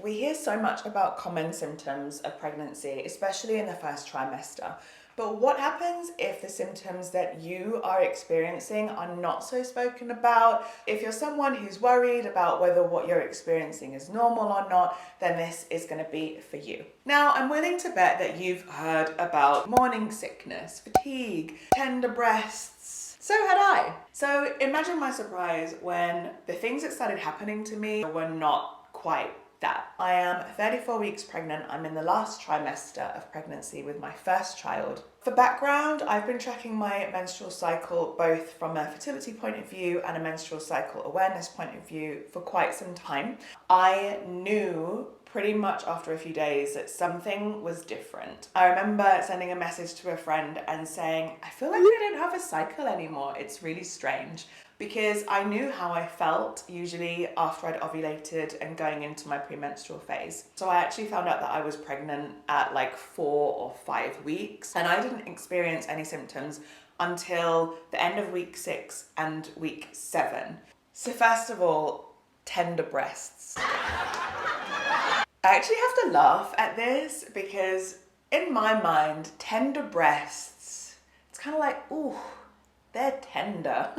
We hear so much about common symptoms of pregnancy, especially in the first trimester. But what happens if the symptoms that you are experiencing are not so spoken about? If you're someone who's worried about whether what you're experiencing is normal or not, then this is going to be for you. Now, I'm willing to bet that you've heard about morning sickness, fatigue, tender breasts. So had I. So imagine my surprise when the things that started happening to me were not quite that. I am 34 weeks pregnant. I'm in the last trimester of pregnancy with my first child. For background, I've been tracking my menstrual cycle both from a fertility point of view and a menstrual cycle awareness point of view for quite some time. I knew pretty much after a few days that something was different. I remember sending a message to a friend and saying, I feel like I don't have a cycle anymore. It's really strange. Because I knew how I felt usually after I'd ovulated and going into my premenstrual phase. So I actually found out that I was pregnant at like 4 or 5 weeks, and I didn't experience any symptoms until the end of week 6 and week 7. So first of all, tender breasts. I actually have to laugh at this because in my mind, tender breasts, it's kind of like, ooh, they're tender.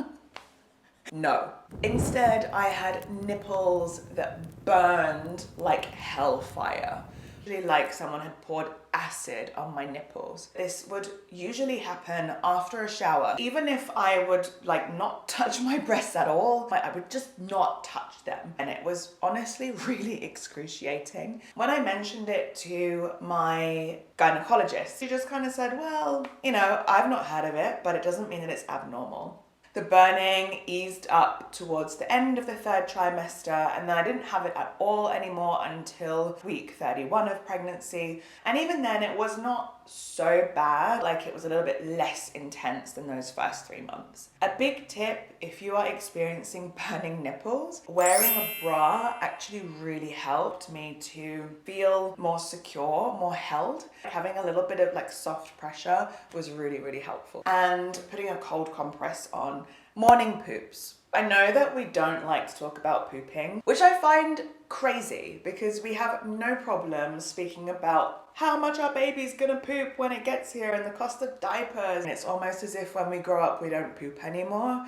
No. Instead, I had nipples that burned like hellfire. Really like someone had poured acid on my nipples. This would usually happen after a shower. Even if I would like not touch my breasts at all, I would just not touch them. And it was honestly really excruciating. When I mentioned it to my gynecologist, she just kind of said, well, you know, I've not heard of it, but it doesn't mean that it's abnormal. The burning eased up towards the end of the 3rd trimester, and then I didn't have it at all anymore until week 31 of pregnancy. And even then it was not so bad, like it was a little bit less intense than those first 3 months. A big tip, if you are experiencing burning nipples, wearing a bra actually really helped me to feel more secure, more held. Having a little bit of like soft pressure was really, really helpful. And putting a cold compress on. Morning poops. I know that we don't like to talk about pooping, which I find crazy because we have no problem speaking about how much our baby's gonna poop when it gets here and the cost of diapers. And it's almost as if when we grow up we don't poop anymore.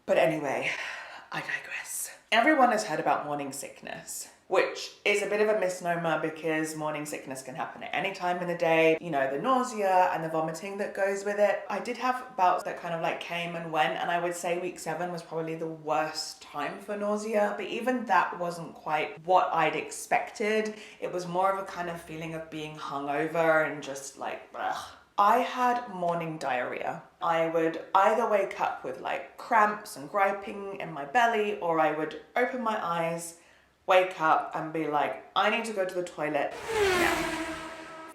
But anyway, I digress. Everyone has heard about morning sickness, which is a bit of a misnomer because morning sickness can happen at any time in the day. You know, the nausea and the vomiting that goes with it. I did have bouts that kind of like came and went, and I would say week 7 was probably the worst time for nausea, but even that wasn't quite what I'd expected. It was more of a kind of feeling of being hungover and just like, ugh. I had morning diarrhea. I would either wake up with like cramps and griping in my belly, or I would open my eyes, wake up and be like, I need to go to the toilet now.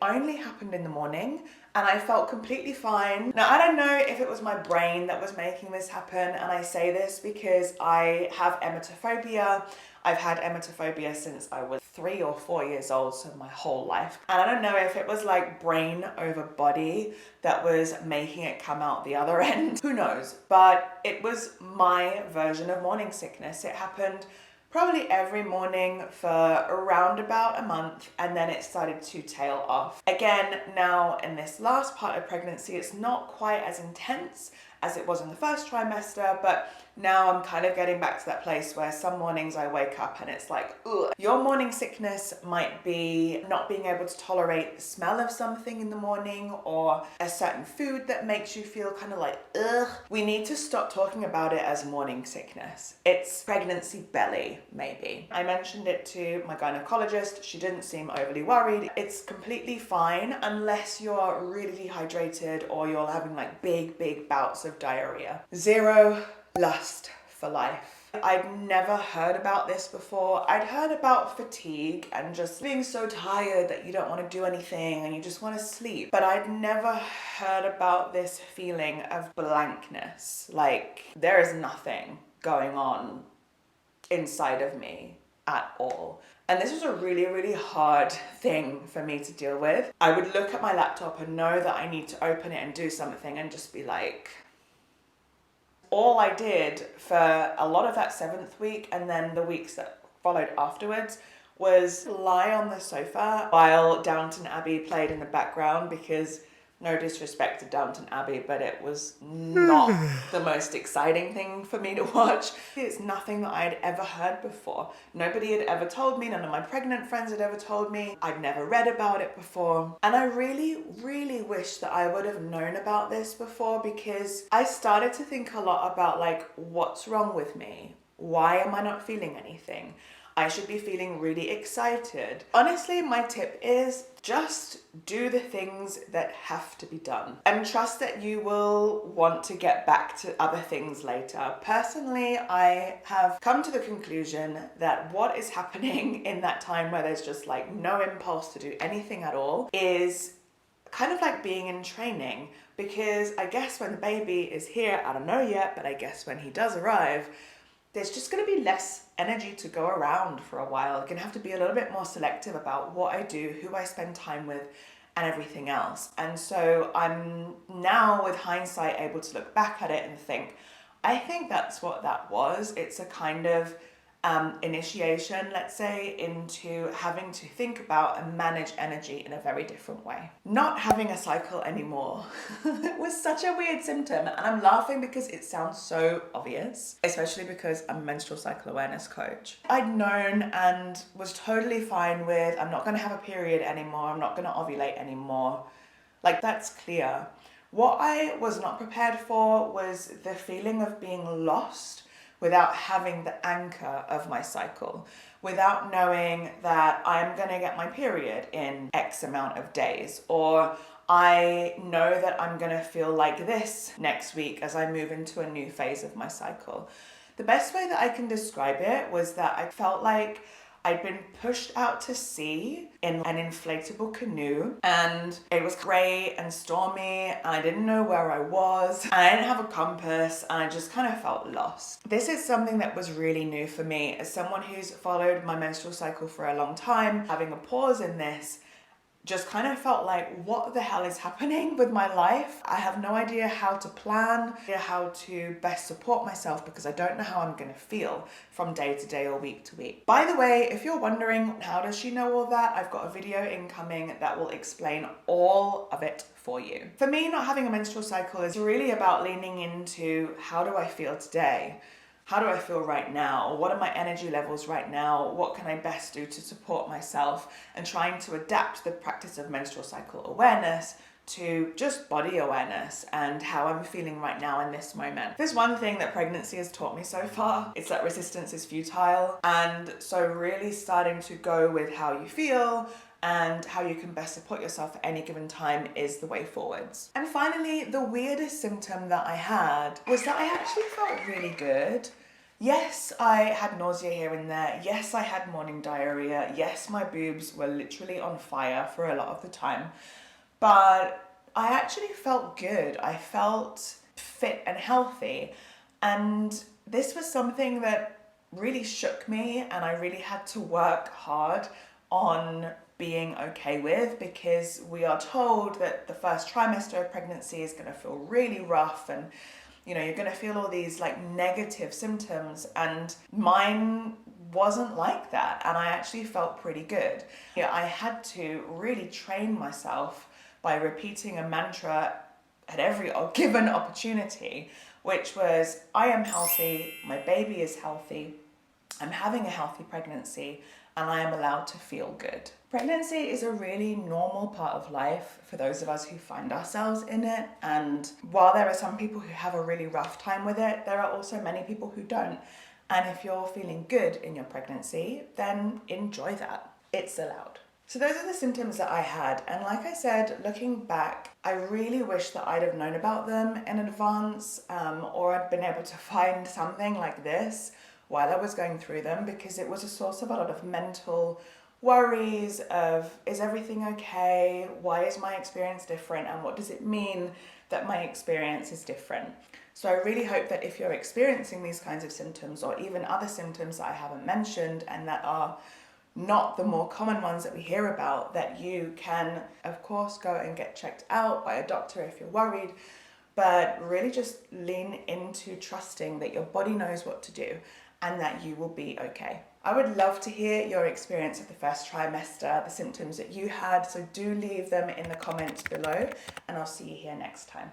Only happened in the morning and I felt completely fine. Now, I don't know if it was my brain that was making this happen, and I say this because I have emetophobia. I've had emetophobia since I was 3 or 4 years old, so my whole life. And I don't know if it was like brain over body that was making it come out the other end. Who knows? But it was my version of morning sickness. It happened probably every morning for around about a month, and then it started to tail off. Again, now in this last part of pregnancy, it's not quite as intense as it was in the first trimester, but now I'm kind of getting back to that place where some mornings I wake up and it's like, ugh. Your morning sickness might be not being able to tolerate the smell of something in the morning or a certain food that makes you feel kind of like, ugh. We need to stop talking about it as morning sickness. It's pregnancy belly, maybe. I mentioned it to my gynecologist. She didn't seem overly worried. It's completely fine unless you're really dehydrated or you're having like big bouts of diarrhea. 0 lust for life. I'd never heard about this before. I'd heard about fatigue and just being so tired that you don't want to do anything and you just want to sleep. But I'd never heard about this feeling of blankness. Like there is nothing going on inside of me at all. And this was a really hard thing for me to deal with. I would look at my laptop and know that I need to open it and do something and just be like, all I did for a lot of that 7th week and then the weeks that followed afterwards was lie on the sofa while Downton Abbey played in the background, because no disrespect to Downton Abbey, but it was not the most exciting thing for me to watch. It's nothing that I'd ever heard before. Nobody had ever told me, none of my pregnant friends had ever told me. I'd never read about it before. And I really, really wish that I would have known about this before, because I started to think a lot about like, what's wrong with me? Why am I not feeling anything? I should be feeling really excited. Honestly, my tip is just do the things that have to be done and trust that you will want to get back to other things later. Personally, I have come to the conclusion that what is happening in that time where there's just like no impulse to do anything at all is kind of like being in training, because I guess when the baby is here, I don't know yet, but I guess when he does arrive, there's just going to be less energy to go around for a while. I'm going to have to be a little bit more selective about what I do, who I spend time with, and everything else. And so I'm now, with hindsight, able to look back at it and think, I think that's what that was. It's a kind of initiation, let's say, into having to think about and manage energy in a very different way. Not having a cycle anymore was such a weird symptom, and I'm laughing because it sounds so obvious, especially because I'm a menstrual cycle awareness coach. I'd known and was totally fine with, I'm not going to have a period anymore, I'm not going to ovulate anymore. Like, that's clear. What I was not prepared for was the feeling of being lost without having the anchor of my cycle, without knowing that I'm going to get my period in X amount of days, or I know that I'm going to feel like this next week as I move into a new phase of my cycle. The best way that I can describe it was that I felt like I'd been pushed out to sea in an inflatable canoe, and it was grey and stormy, and I didn't know where I was, and I didn't have a compass, and I just kind of felt lost. This is something that was really new for me. As someone who's followed my menstrual cycle for a long time, having a pause in this just kind of felt like, what the hell is happening with my life? I have no idea how to plan, how to best support myself, because I don't know how I'm going to feel from day to day or week to week. By the way, if you're wondering, how does she know all that? I've got a video incoming that will explain all of it for you. For me, not having a menstrual cycle is really about leaning into, how do I feel today? How do I feel right now? What are my energy levels right now? What can I best do to support myself? And trying to adapt the practice of menstrual cycle awareness to just body awareness and how I'm feeling right now in this moment. There's one thing that pregnancy has taught me so far. It's that resistance is futile. And so really starting to go with how you feel and how you can best support yourself at any given time is the way forwards. And finally, the weirdest symptom that I had was that I actually felt really good. Yes, I had nausea here and there. Yes, I had morning diarrhea. Yes, my boobs were literally on fire for a lot of the time. But I actually felt good. I felt fit and healthy. And this was something that really shook me, and I really had to work hard on being okay with, because we are told that the first trimester of pregnancy is going to feel really rough, and you're going to feel all these like negative symptoms, and mine wasn't like that, and I actually felt pretty good. I had to really train myself by repeating a mantra at every given opportunity, which was, I am healthy, my baby is healthy, I'm having a healthy pregnancy, and I am allowed to feel good. Pregnancy is a really normal part of life for those of us who find ourselves in it. And while there are some people who have a really rough time with it, there are also many people who don't. And if you're feeling good in your pregnancy, then enjoy that. It's allowed. So those are the symptoms that I had. And like I said, looking back, I really wish that I'd have known about them in advance, or I'd been able to find something like this while I was going through them, because it was a source of a lot of mental worries of, is everything okay? Why is my experience different? And what does it mean that my experience is different? So I really hope that if you're experiencing these kinds of symptoms, or even other symptoms that I haven't mentioned and that are not the more common ones that we hear about, that you can, of course, go and get checked out by a doctor if you're worried, but really just lean into trusting that your body knows what to do and that you will be okay. I would love to hear your experience of the first trimester, the symptoms that you had, so do leave them in the comments below, and I'll see you here next time.